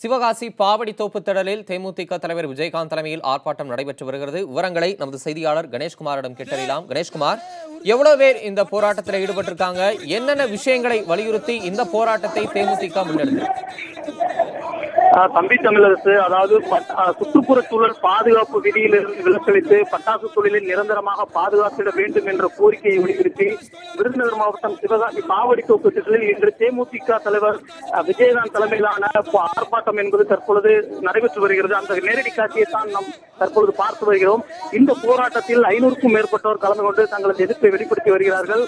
சிவகாசி பாவடித்தோப்பு திடலில் தேமுதிக தலைவர் விஜயகாந்த் தலைமையில் ஆர்ப்பாட்டம் நடைபெற்று வருகிறது. விவரங்களை நமது செய்தியாளர் கணேஷ்குமாரிடம் கேட்டறியலாம். கணேஷ்குமார், எவ்வளவு பேர் இந்த போராட்டத்தில் ஈடுபட்டிருக்காங்க? என்னென்ன விஷயங்களை வலியுறுத்தி இந்த போராட்டத்தை தேமுதிக முன்னெடுத்தது? தம்பி தமிழரசு, அதாவது சுற்றுப்புற சூழல் பாதுகாப்பு விதியிலிருந்து விலக்களித்து பட்டாசு தொழிலை நிரந்தரமாக பாதுகாத்திட வேண்டும் என்ற கோரிக்கையை வலியுறுத்தி விருதுநகர் மாவட்டம் சிவகாசி பாவடித்தோப்பு திடலில் இன்று தேமுதிக தலைவர் விஜயகாந்த் தலைமையிலான ஆர்ப்பாட்டம் என்பது தற்பொழுது நடைபெற்று வருகிறது. அந்த நேரடி காட்சியை தான் நாம் தற்பொழுது பார்த்து வருகிறோம். இந்த போராட்டத்தில் 500க்கும் மேற்பட்டோர் கலந்து கொண்டு தங்களது எதிர்ப்பை வெளிப்படுத்தி வருகிறார்கள்.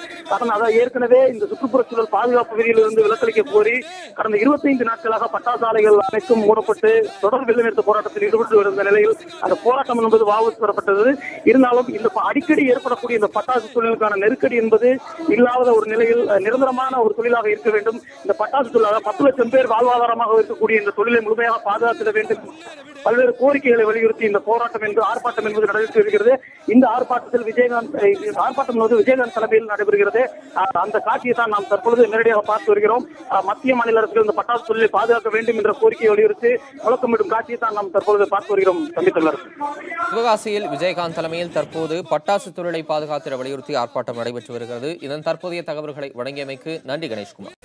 ஏற்கனவே இந்த சுற்றுப்புற சூழல் பாதுகாப்பு விதியிலிருந்து விலக்களிக்க கோரி கடந்த 25 நாட்களாக பட்டாசாலைகள் அனைத்தும் மூடப்பட்டு தொடர் வேலைநிறுத்த போராட்டத்தில் ஈடுபட்டு வருகிற நிலையில் அந்த போராட்டம் என்பது வாபஸ் பெறப்பட்டது. இருந்தாலும் இந்த அடிக்கடி ஏற்படக்கூடிய இந்த பட்டாசு தொழிலுக்கான நெருக்கடி என்பது இல்லாத ஒரு நிலையில் நிரந்தரமான ஒரு தொழிலாக இருக்க வேண்டும். இந்த பட்டாசு தொழிலாக 10 லட்சம் பேர் வாழ்வாதாரமாக இருக்கக்கூடிய இந்த தொழிலை முழுமையாக பாதுகாத்திட வேண்டும். பல்வேறு கோரிக்கைகளை வலியுறுத்தி இந்த ஆர்ப்பாட்டம் என்பது நடைபெற்று வருகிறது. இந்த ஆர்ப்பாட்டத்தில் விஜயகாந்த் தலைமையில் நடைபெறுகிறது. அந்த காட்சியை தான் நாம் தற்பொழுது நேரடியாக பார்த்து வருகிறோம். மத்திய மாநில அரசுகள் இந்த பட்டாசு தொழிலை பாதுகாக்க வேண்டும் என்ற கோரிக்கையை வலியுறுத்தி முழக்கமிடும் காட்சியை தான் நாம் தற்பொழுது பார்த்து வருகிறோம். சிவகாசியில் விஜயகாந்த் தலைமையில் தற்போது பட்டாசு தொழிலை பாதுகாத்திட வலியுறுத்தி ஆர்ப்பாட்டம் நடைபெற்று வருகிறது. இதன் தற்போதைய தகவல்களை வழங்கியமைக்கு நன்றி கணேஷ்குமார்.